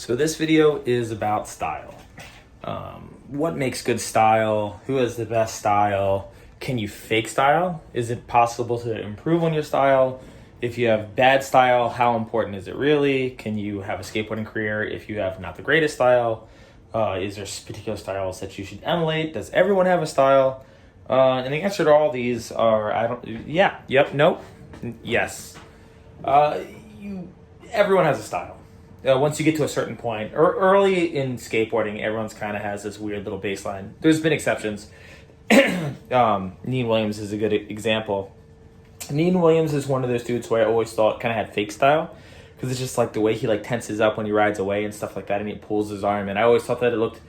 So this video is about style. What makes good style? Who has the best style? Can you fake style? Is it possible to improve on your style? If you have bad style, how important is it really? Can you have a skateboarding career if you have not the greatest style? Is there particular styles that you should emulate? Does everyone have a style? And the answer to all these are, nope, yes. Everyone has a style. Once you get to a certain point, or early in skateboarding, everyone's kind of has this weird little baseline. There's been exceptions. Neen Williams is a good example. Neen Williams is one of those dudes who I always thought kind of had fake style, because it's just like the way he like tenses up when he rides away and stuff like that, and he pulls his arm, and I always thought that it looked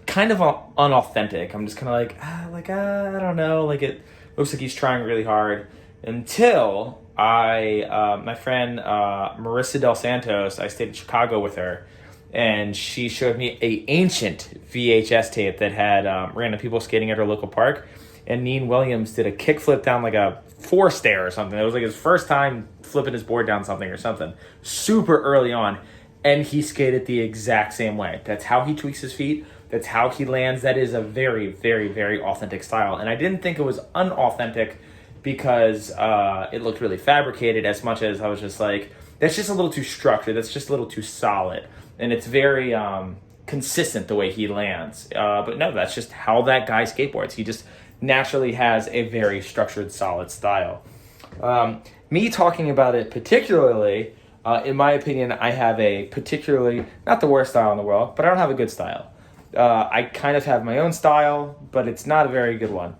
kind of unauthentic. I'm just kind of like, I don't know, like it looks like he's trying really hard, until my friend Marissa Del Santos, I stayed in Chicago with her, and she showed me a ancient VHS tape that had random people skating at her local park, and Neen Williams did a kickflip down like a 4-stair or something. It was like his first time flipping his board down something or something, super early on, and he skated the exact same way. That's how he tweaks his feet. That's how he lands. That is a very, very, very authentic style, and I didn't think it was unauthentic because it looked really fabricated, as much as I was just like, that's just a little too structured, that's just a little too solid, and it's very consistent the way he lands. But no, that's just how that guy skateboards. He just naturally has a very structured, solid style. Me talking about it particularly, in my opinion, I have a particularly, not the worst style in the world, but I don't have a good style. I kind of have my own style, but it's not a very good one.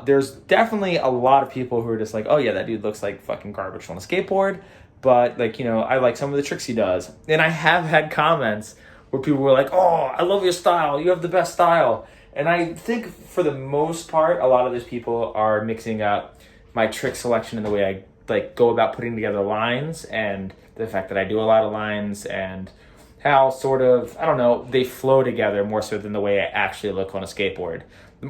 There's definitely a lot of people who are just like, oh yeah, that dude looks like fucking garbage on a skateboard, but like, you know, I like some of the tricks he does. And I have had comments where people were like, oh, I love your style, you have the best style. And I think for the most part, a lot of those people are mixing up my trick selection and the way I like go about putting together lines, and the fact that I do a lot of lines, and how sort of, I don't know, they flow together more so than the way I actually look on a skateboard.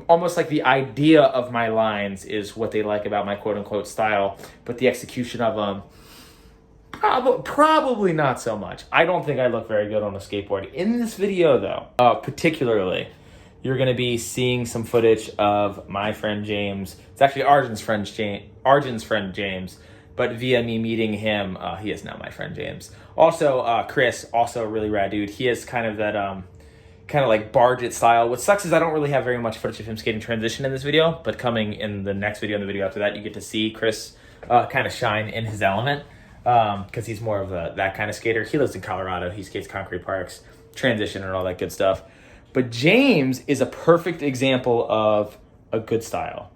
Almost like the idea of my lines is what they like about my quote-unquote style, but the execution of them, probably not so much. I don't think I look very good on a skateboard. In this video, though, particularly, you're going to be seeing some footage of my friend James. It's actually Arjun's friend James, but via me meeting him, he is now my friend James. Also, Chris, also a really rad dude. He has kind of that kind of like barge it style. What sucks is I don't really have very much footage of him skating transition in this video, but coming in the next video and the video after that, you get to see Chris kind of shine in his element, because he's more of that kind of skater. He lives in Colorado. He skates concrete parks, transition, and all that good stuff. But James is a perfect example of a good style.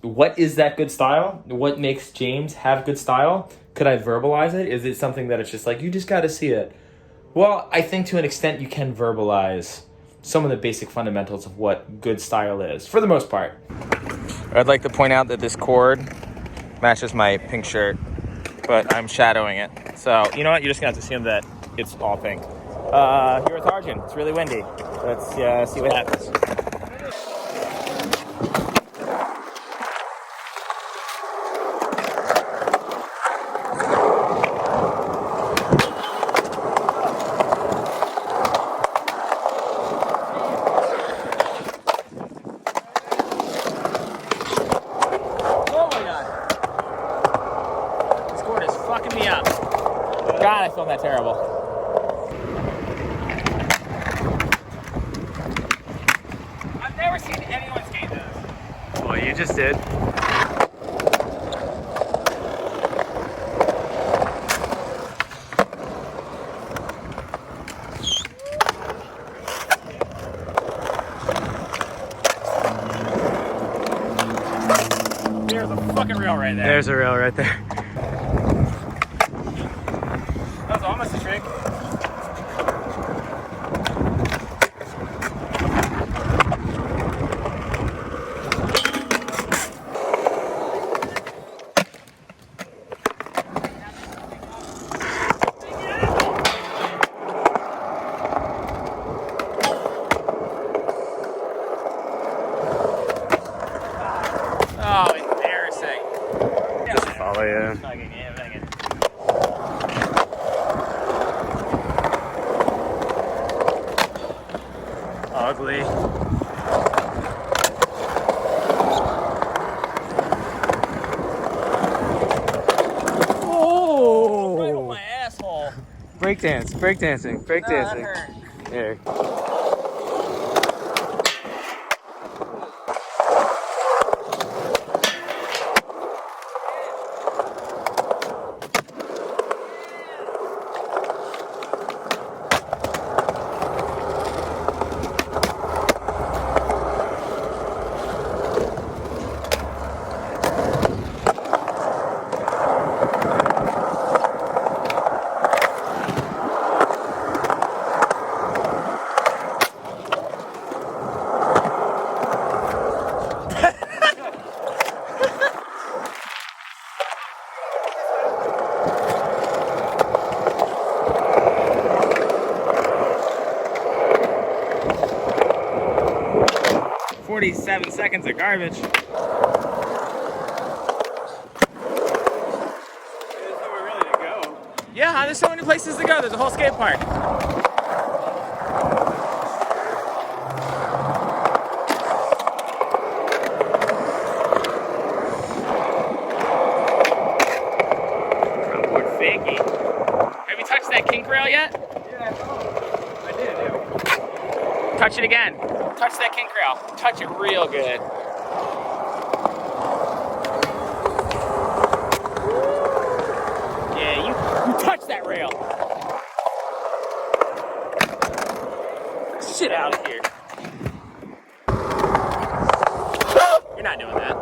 What is that good style? What makes James have good style? Could I verbalize it? Is it something that it's just like, you just got to see it? Well, I think to an extent you can verbalize some of the basic fundamentals of what good style is, for the most part. I'd like to point out that this cord matches my pink shirt, but I'm shadowing it. So, you know what? You're just going to have to assume that it's all pink. Here with Arjun. It's really windy. Let's see what happens. Me up. God, I filmed that terrible. I've never seen anyone skate this. Well, you just did. There's a fucking rail right there. There's a rail right there. That was almost a trick. Oh, embarrassing. Just follow you. ugly. Oh! Right on my asshole. Breakdancing. That hurt. There. 47 seconds of garbage. There's nowhere really to go. Yeah, there's so many places to go. There's a whole skate park. Front fakie. Have you touched that kink rail yet? Yeah, I did. Touch it again. Touch that kink rail. Touch it real good. Yeah, you touch that rail. Shit out of here. You're not doing that.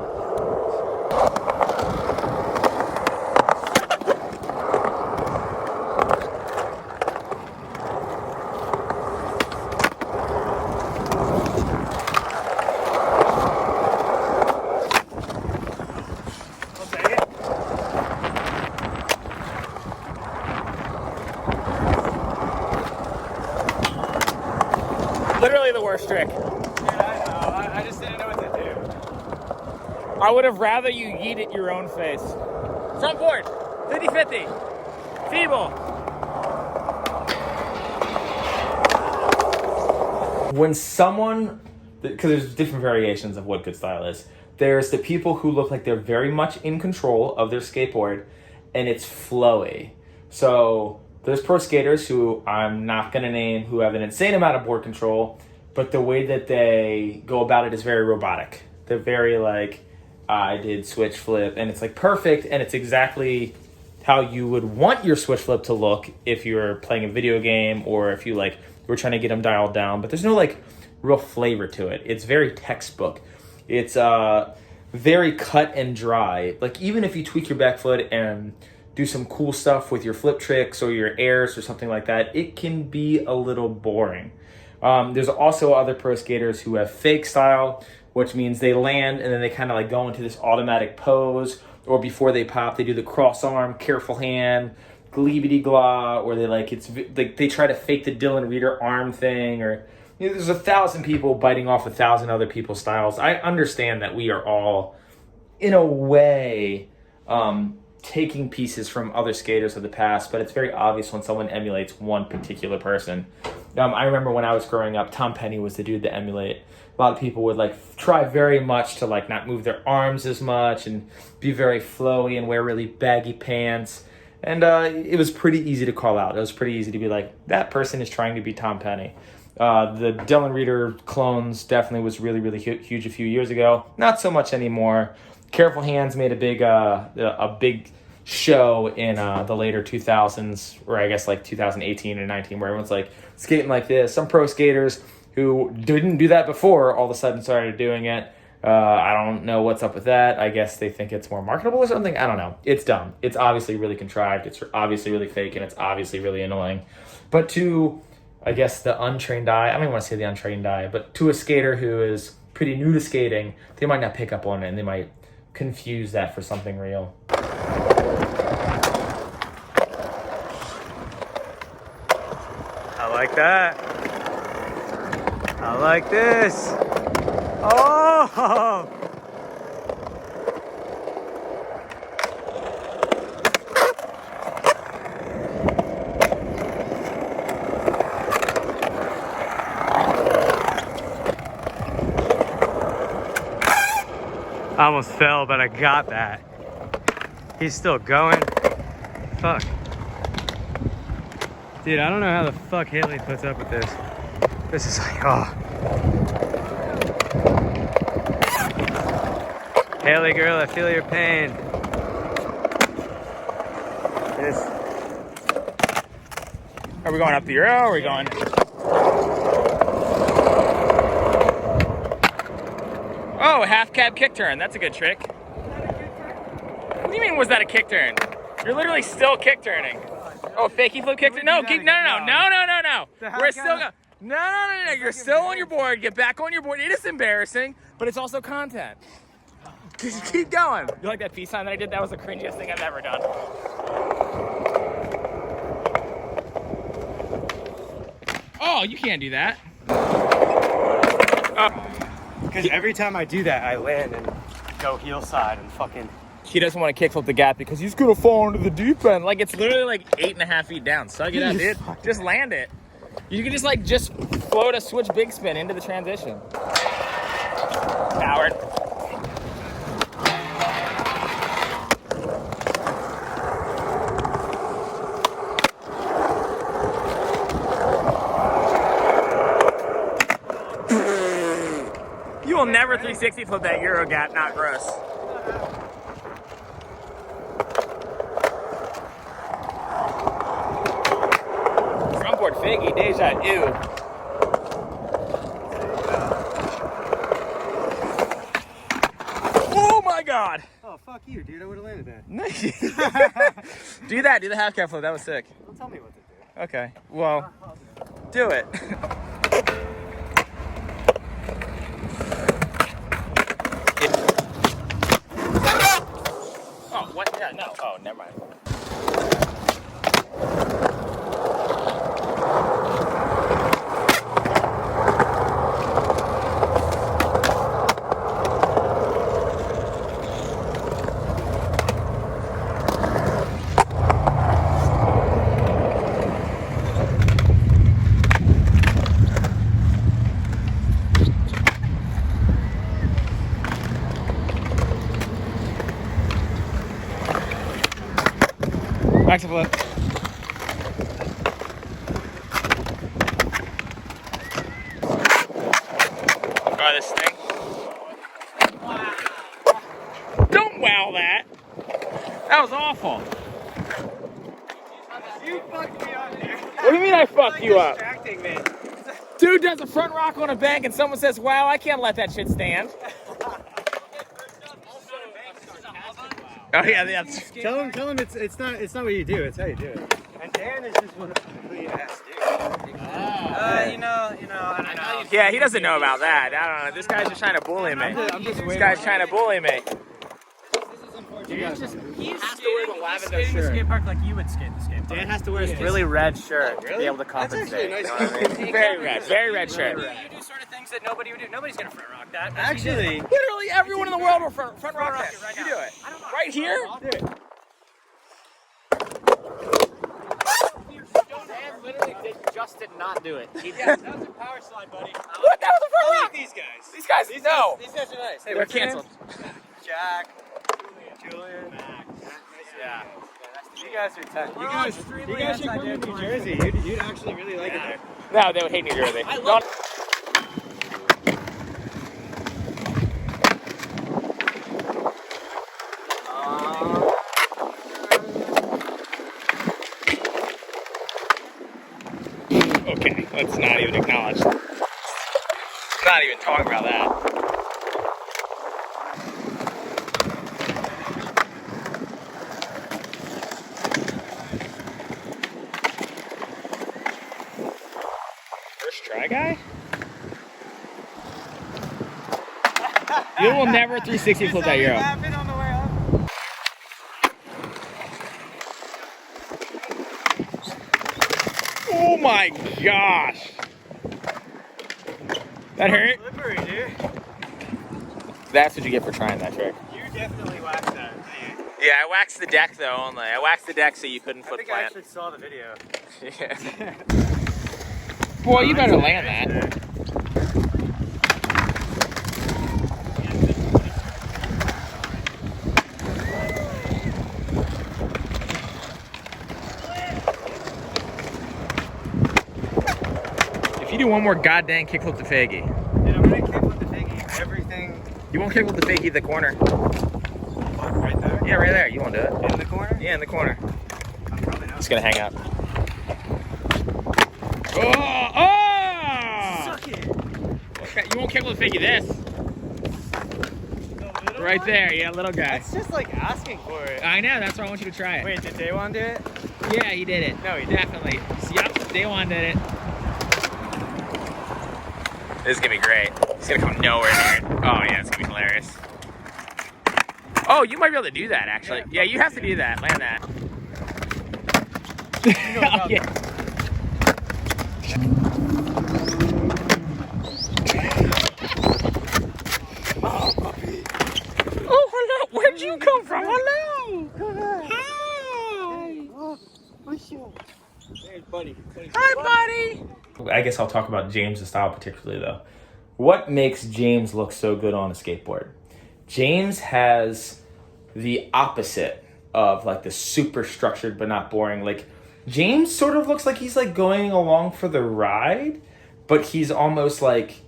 Literally the worst trick. Yeah, I know. I just didn't know what to do. I would have rather you yeet at your own face. Front board, 50-50. Feeble. When someone, because there's different variations of what good style is. There's the people who look like they're very much in control of their skateboard and it's flowy. So there's pro skaters who I'm not going to name who have an insane amount of board control, but the way that they go about it is very robotic. They're very like, I did switch flip, and it's like perfect, and it's exactly how you would want your switch flip to look if you're playing a video game or if you like were trying to get them dialed down, but there's no like real flavor to it. It's very textbook. It's very cut and dry. Like even if you tweak your back foot and do some cool stuff with your flip tricks or your airs or something like that, it can be a little boring. There's also other pro skaters who have fake style, which means they land and then they kind of like go into this automatic pose, or before they pop, they do the cross arm, careful hand, gleebity glah, or they like they try to fake the Dylan Reader arm thing, or you know, there's 1,000 people biting off 1,000 other people's styles. I understand that we are all, in a way, taking pieces from other skaters of the past, but it's very obvious when someone emulates one particular person. I remember when I was growing up, Tom Penny was the dude to emulate. A lot of people would like try very much to like not move their arms as much and be very flowy and wear really baggy pants. And it was pretty easy to call out. It was pretty easy to be like, that person is trying to be Tom Penny. The Dylan Reader clones definitely was really, really huge a few years ago. Not so much anymore. Careful Hands made a big show in the later 2000s, or I guess like 2018 and 19, where everyone's like skating like this. Some pro skaters who didn't do that before all of a sudden started doing it. I don't know what's up with that. I guess they think it's more marketable or something. I don't know. It's dumb. It's obviously really contrived. It's obviously really fake, and it's obviously really annoying. But to, I guess, the untrained eye, I don't even want to say the untrained eye, but to a skater who is pretty new to skating, they might not pick up on it, and they might confuse that for something real. I like that. I like this. Oh! I almost fell, but I got that. He's still going. Fuck. Dude, I don't know how the fuck Haley puts up with this. This is like, oh. Haley girl, I feel your pain. This. Are we going up the Euro or are we going? Oh, half cab kick turn. That's a good trick. What do you mean, was that a kick turn? You're literally still kick turning. Oh, fakey flip kick turn? No, keep, no. We're still going. No. You're still on your board. Get back on your board. It is embarrassing, but it's also content. Just keep going. You like that peace sign that I did? That was the cringiest thing I've ever done. Oh, you can't do that. Because every time I do that, I land and go heel side and fucking. He doesn't want to kickflip the gap because he's gonna fall into the deep end. Like, it's literally like 8.5 feet down. Suck it up, dude. Just land it. You can just float a switch big spin into the transition. Coward. You will never 360 flip that Euro gap, not gross. Frontboard figgy, deja vu. Oh my god! Oh, fuck you, dude. I would have landed that. Do that, do the half cab flip, that was sick. Don't tell me what to do. Okay, well, do it. Oh, what? Yeah, no. Oh, never mind. Back to flip. Try this thing. Wow. Don't wow that. That was awful. You fucked me up, dude. What do you mean I fucked you up? Distracting me. Dude does a front rock on a bank and someone says, wow, I can't let that shit stand. Oh yeah, that's. Tell him it's not what you do, it's how you do it. And Dan is just one of the complete ass dude. Yeah, he doesn't know about that. I don't know. This guy's just trying to bully me. This guy's trying to bully me. He has to wear the lavender shirt. skate park like you would skate the skate park. Dan has to wear a really red shirt to be able to compensate. Nice. You know what I mean? Very red shirt. You do sort of things that nobody would do. Nobody's gonna front rock that. Actually, literally everyone in the world will front rock that. Right You now. do it. Right here? Do it. Dan literally just did not do it. Yeah, that was a power slide, buddy. What? That was a front rock! These guys. These guys, no. These guys are nice. Hey, They're what's your canceled. names? Jack. Julian. Max. Yeah. You guys are tough. You guys should come to New Jersey. You'd actually really like it there. No, they would hate New Jersey. Okay, let's not even acknowledge. Not even talk about that. First try, guy? You will never 360 flip that Euro. On the way up. Oh my gosh. That hurt? Slippery, dude. That's what you get for trying that trick. You definitely waxed that. Yeah, I waxed the deck though only. I waxed the deck so you couldn't I foot think I plant. actually saw the video. Yeah. Boy, you better land that. If you do one more goddamn kickflip to fakie. Dude, I'm gonna kickflip the fakie. Everything. You won't kickflip the fakie in the corner. Right there? Yeah, right there. You won't do it. In the corner? Yeah, in the corner. I'm probably not. Just gonna hang out. Oh! Oh! Suck it! Okay, you won't kickflip the fakie this. Right there, yeah, little guy. That's just like asking for it. I know, that's why I want you to try it. Wait, did Daewon do it? Yeah, he did it. No, he didn't. Definitely. Yep, Daewon did it. This is gonna be great. He's gonna come nowhere near it. Oh yeah, it's gonna be hilarious. Oh, you might be able to do that actually. Yeah, you have to do that. Land that. You know Oh, yeah. Oh, puppy. Oh, hello. Where'd you come from? Hello. Hi. Oh, what's your... Hey, buddy. Hi, buddy. I guess I'll talk about James' style particularly, though. What makes James look so good on a skateboard? James has the opposite of like the super structured but not boring. Like James sort of looks like he's like going along for the ride, but he's almost like,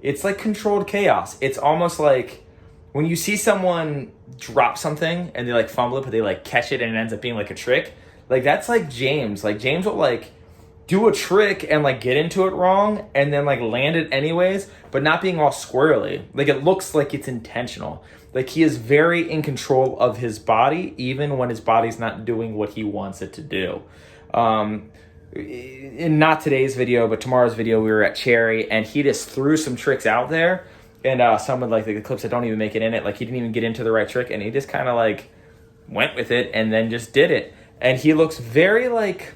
it's like controlled chaos. It's almost like when you see someone drop something and they like fumble it, but they like catch it and it ends up being like a trick. Like that's like James. Like James will like do a trick and like get into it wrong and then like land it anyways, but not being all squirrely. Like it looks like it's intentional. Like he is very in control of his body, even when his body's not doing what he wants it to do. In not today's video, but tomorrow's video, we were at Cherry and he just threw some tricks out there and some of like the clips that don't even make it in it. Like he didn't even get into the right trick and he just kind of like went with it and then just did it. And he looks very like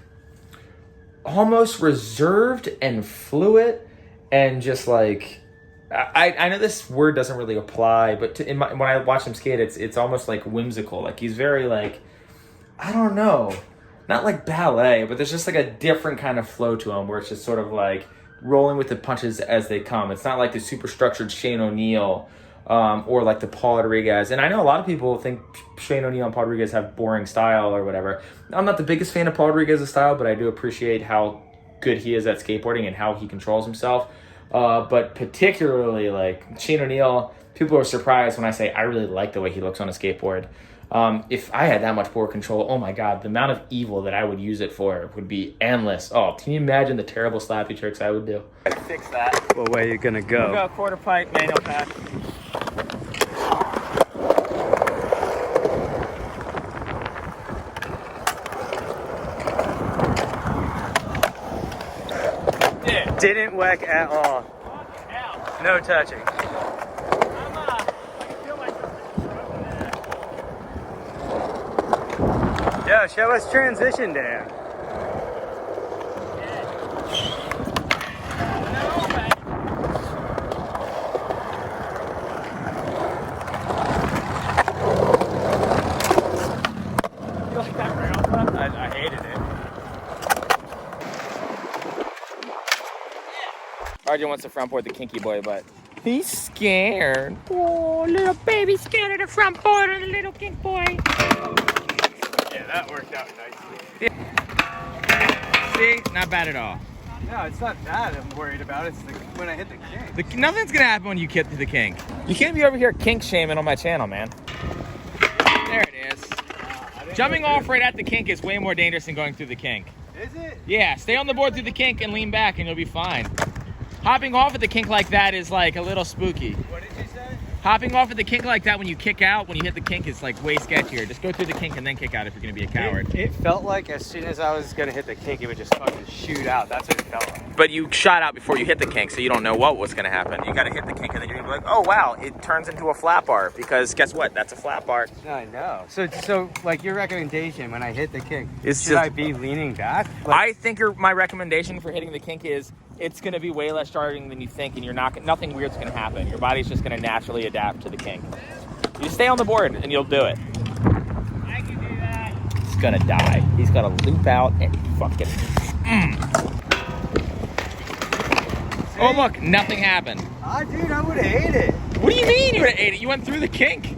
almost reserved and fluid and just like, I know this word doesn't really apply, but when I watch him skate, it's almost like whimsical. Like he's very like, I don't know, not like ballet, but there's just like a different kind of flow to him where it's just sort of like rolling with the punches as they come. It's not like the super structured Shane O'Neill or like the Paul Rodriguez. And I know a lot of people think Shane O'Neill and Paul Rodriguez have boring style or whatever. I'm not the biggest fan of Paul Rodriguez's style, but I do appreciate how good he is at skateboarding and how he controls himself. But particularly like Shane O'Neill, people are surprised when I say I really like the way he looks on a skateboard. If I had that much board control, oh my God, the amount of evil that I would use it for would be endless. Oh, can you imagine the terrible slappy tricks I would do? Fix that. Well, where are you gonna go? We'll go quarter pipe, manual pack. Didn't whack at all. No touching. Yo, show us transition, Dan. You like that rail? I hated it. RJ wants to front board the kinky boy, but he's scared. Oh, little baby scared of the front board of the little kink boy. Yeah, that worked out nicely. See, not bad at all. No, it's not that I'm worried about. It's when I hit the kink. Nothing's gonna happen when you get to the kink. You can't be over here kink shaming on my channel, man. There it is. Jumping off right at the kink is way more dangerous than going through the kink. Is it? Yeah, stay on the board through the kink and lean back and you'll be fine. Hopping off at the kink like that is like a little spooky. What did you say? Hopping off at the kink like that when you kick out, when you hit the kink, is like way sketchier. Just go through the kink and then kick out if you're gonna be a coward. It felt like as soon as I was gonna hit the kink, it would just fucking shoot out. That's what it felt like. But you shot out before you hit the kink, so you don't know what was gonna happen. You gotta hit the kink and then you're gonna be like, oh wow, it turns into a flat bar, because guess what? That's a flat bar. I know. So like your recommendation when I hit the kink, It's should just- I be leaning back? Like, I think my recommendation for hitting the kink is it's gonna be way less jarring than you think, and nothing weird's gonna happen. Your body's just gonna naturally adapt to the kink. You stay on the board and you'll do it. I can do that. He's gonna die. He's gonna loop out and fucking. Oh look, nothing happened. Ah, dude, I would have ate it. What do you mean you would have ate it? You went through the kink.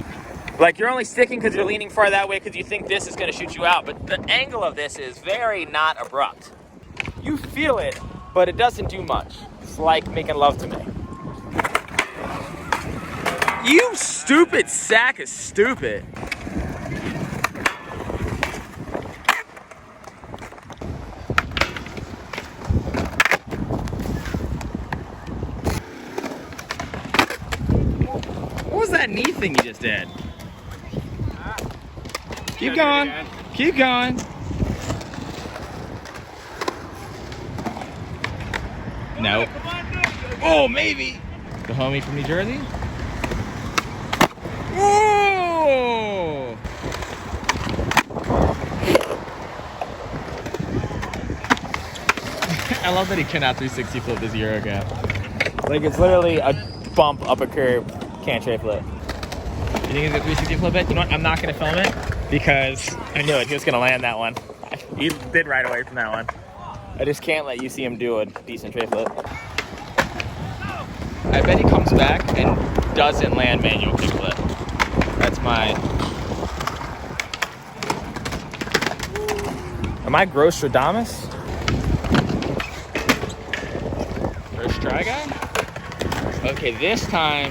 Like you're only sticking because you're leaning far that way because you think this is gonna shoot you out, but the angle of this is very not abrupt. You feel it but it doesn't do much. It's like making love to me. You stupid sack of stupid. What was that knee thing you just did? Keep going. Keep going. Nope. Oh, maybe. The homie from New Jersey? Whoa! I love that he cannot 360 flip this Euro gap. Like, it's literally a bump up a curb, can't tray flip. You think he's a 360 flip it? You know what? I'm not going to film it because I knew it. He was going to land that one. He did right away from that one. I just can't let you see him do a decent tray flip. I bet he comes back and doesn't land manual kick flip. That's my... Am I Grostradamus? First try guy? Okay, this time,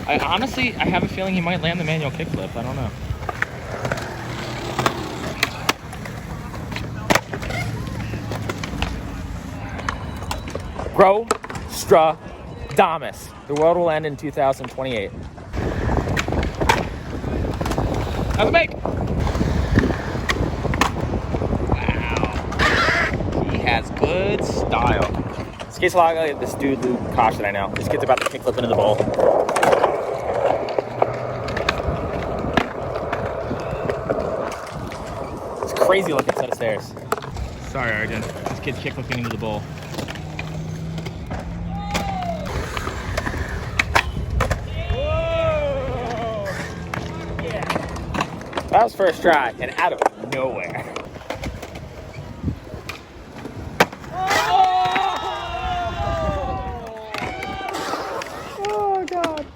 I have a feeling he might land the manual kick flip. I don't know. Grostradamus. The world will end in 2028. How's it make? Wow. He has good style. Skates a lot like this dude, Luke Kosh, that I know. This kid's about to kickflip into the bowl. It's a crazy looking set of stairs. Sorry, Arjun. This kid's kickflipping into the bowl. That was first try, and out of nowhere. Oh, God.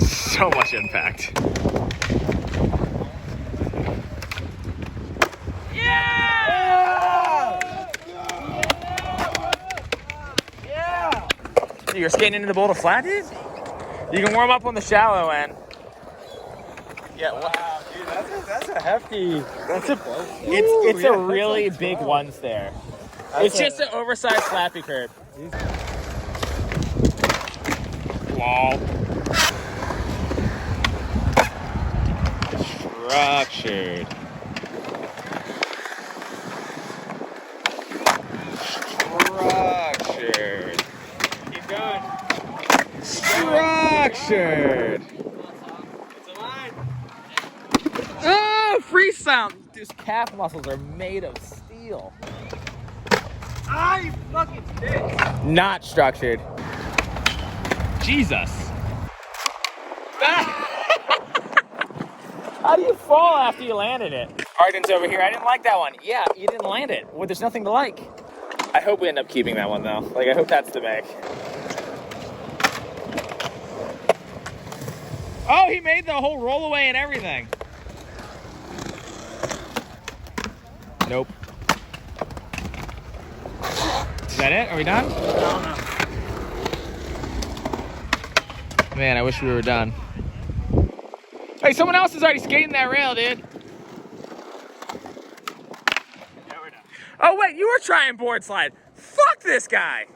So much impact. Yeah! Yeah! You're skating into the bowl to flat, dude? You can warm up on the shallow end. Yeah, wow, dude, that's a hefty. It's a really big ones there. It's just an oversized flappy curve. Wow. Structured. Structured. Keep going. Structured. Oh, free sound. These calf muscles are made of steel. Ah, you fucking bitch. Not structured. Jesus. How do you fall after you landed it? Arden's over here. I didn't like that one. Yeah, you didn't land it. Well, there's nothing to like. I hope we end up keeping that one, though. Like, I hope that's the make. Oh, he made the whole rollaway and everything. Nope. Is that it? Are we done? No. Man, I wish we were done. Hey, someone else is already skating that rail, dude. Yeah, we're done. Oh, wait, you were trying board slide. Fuck this guy.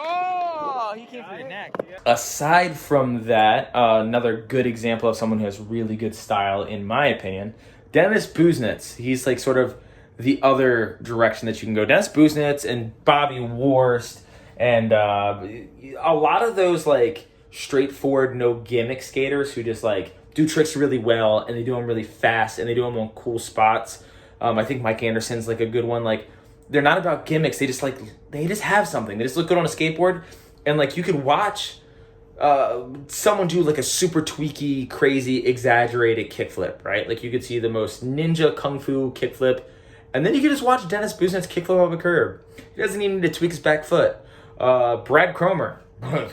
Oh, he came for your neck. Aside from that, another good example of someone who has really good style, in my opinion, Dennis Busenitz. He's like sort of the other direction that you can go. Dennis Busenitz and Bobby Worst and a lot of those like straightforward, no gimmick skaters who just like do tricks really well and they do them really fast and they do them on cool spots. I think Mike Anderson's like a good one. Like, they're not about gimmicks. They just have something. They just look good on a skateboard. And like, you could watch someone do like a super tweaky, crazy, exaggerated kickflip, right? Like, you could see the most ninja kung fu kickflip. And then you could just watch Dennis Busenitz kickflip off a curb. He doesn't even need to tweak his back foot. Brad Cromer.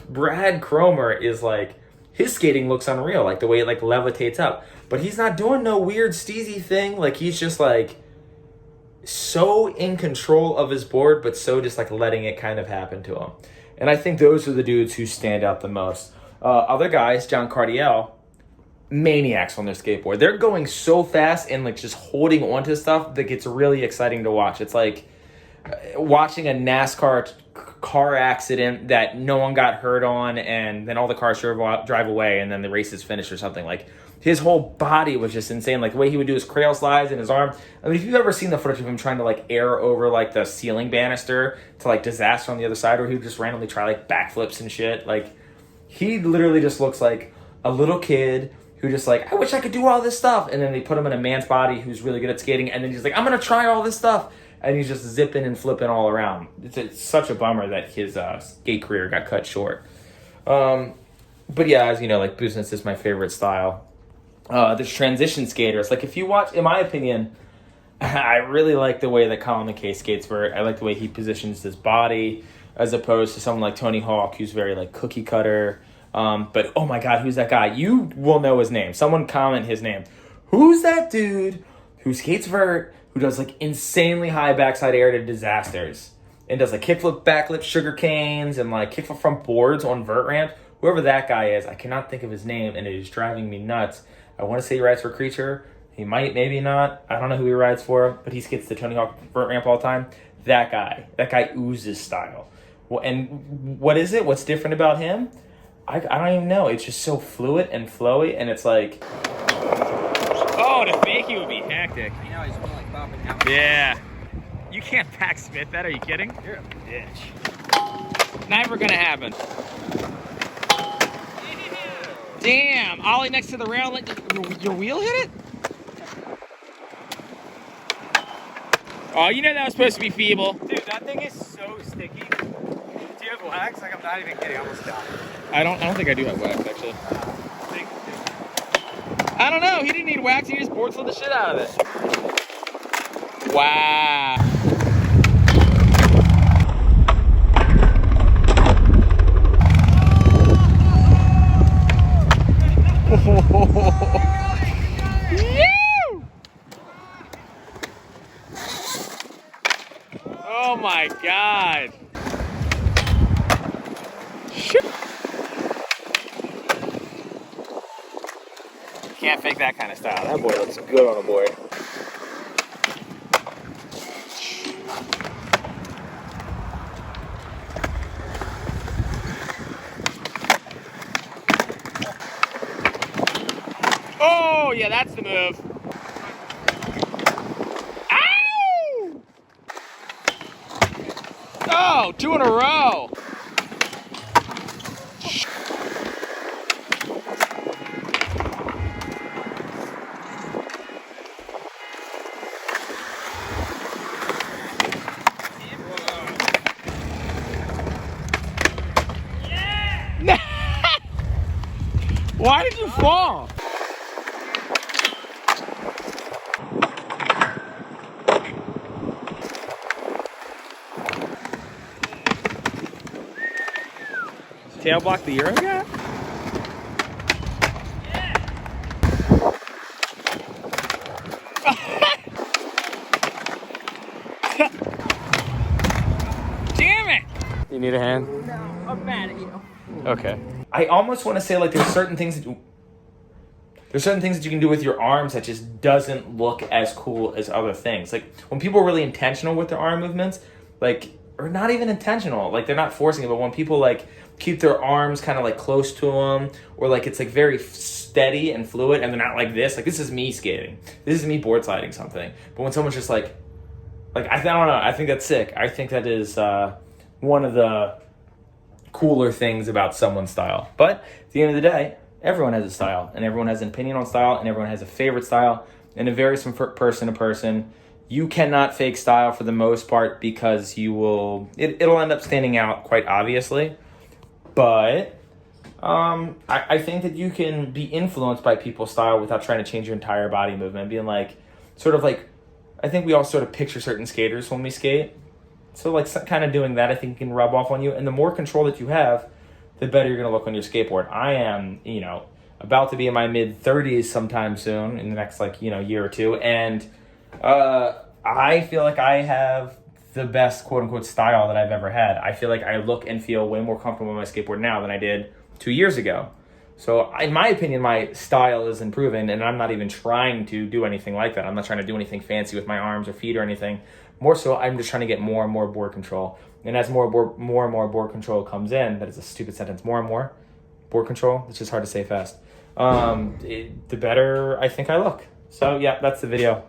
Brad Cromer is like, his skating looks unreal. Like the way it like levitates up. But he's not doing no weird steezy thing. Like, he's just like, so in control of his board, but so just like letting it kind of happen to him. And I think those are the dudes who stand out the most. Other guys, John Cardiel, maniacs on their skateboard. They're going so fast and like just holding onto stuff that gets really exciting to watch. It's like watching a NASCAR car accident that no one got hurt on, and then all the cars drive away, and then the race is finished or something. Like, his whole body was just insane. Like, the way he would do his cradle slides and his arm. I mean, if you've ever seen the footage of him trying to like air over like the ceiling banister to like disaster on the other side, or he would just randomly try like backflips and shit. Like, he literally just looks like a little kid who just like, I wish I could do all this stuff. And then they put him in a man's body who's really good at skating, and then he's like, I'm going to try all this stuff. And he's just zipping and flipping all around. It's such a bummer that his skate career got cut short. But yeah, as you know, like, business is my favorite style. There's transition skaters. Like, if you watch, in my opinion, I really like the way that Colin McKay skates vert. I like the way he positions his body as opposed to someone like Tony Hawk, who's very like cookie cutter. But oh my God, who's that guy? You will know his name. Someone comment his name. Who's that dude who skates vert, who does like insanely high backside air to disasters and does like kickflip, backflip, sugar canes, and like kickflip front boards on vert ramp? Whoever that guy is, I cannot think of his name, and it is driving me nuts. I want to say he rides for Creature. He might, maybe not. I don't know who he rides for, but he skates the Tony Hawk vert ramp all the time. That guy oozes style. Well, and what is it? What's different about him? I don't even know. It's just so fluid and flowy, and it's like, oh, to fake you would be hectic. You know, he's like popping out. Yeah. You can't backsmith that. Are you kidding? You're a bitch. Never gonna happen. Damn, ollie next to the rail, let your wheel hit it? Oh, you know that was supposed to be feeble. Dude, that thing is so sticky. Do you have wax? Like, I'm not even kidding. I almost died. I don't think I do have wax, actually. I don't know. He didn't need wax. He just board slid the shit out of it. Wow. Oh my God. Can't fake that kind of style. That boy looks good on a board. Oh, yeah, that's the move. Ow! Oh, 2 in a row. Why did you fall? Tail block the Euro guy? Damn it! You need a hand? No, I'm mad at you. Okay. I almost want to say, like, there's certain things that you can do with your arms that just doesn't look as cool as other things. Like, when people are really intentional with their arm movements, like, or not even intentional, like, they're not forcing it, but when people like keep their arms kind of like close to them, or like it's like very steady and fluid, and they're not like this is me skating, this is me board sliding something. But when someone's just like I don't know, I think that's sick. I think that is one of the cooler things about someone's style. But at the end of the day, everyone has a style, and everyone has an opinion on style, and everyone has a favorite style, and it varies from person to person. You cannot fake style for the most part, because it'll end up standing out quite obviously. But I think that you can be influenced by people's style without trying to change your entire body movement. Being like, sort of like, I think we all sort of picture certain skaters when we skate. So like kind of doing that, I think can rub off on you. And the more control that you have, the better you're going to look on your skateboard. I am, about to be in my mid 30s sometime soon, in the next year or two. And I I feel like I have the best quote unquote style that I've ever had. I feel like I look and feel way more comfortable on my skateboard now than I did 2 years ago. So in my opinion, my style is improving, and I'm not even trying to do anything like that. I'm not trying to do anything fancy with my arms or feet or anything. More so, I'm just trying to get more and more board control. And as more and more board control comes in, that is a stupid sentence, more and more board control, it's just hard to say fast, the better I think I look. So yeah, that's the video.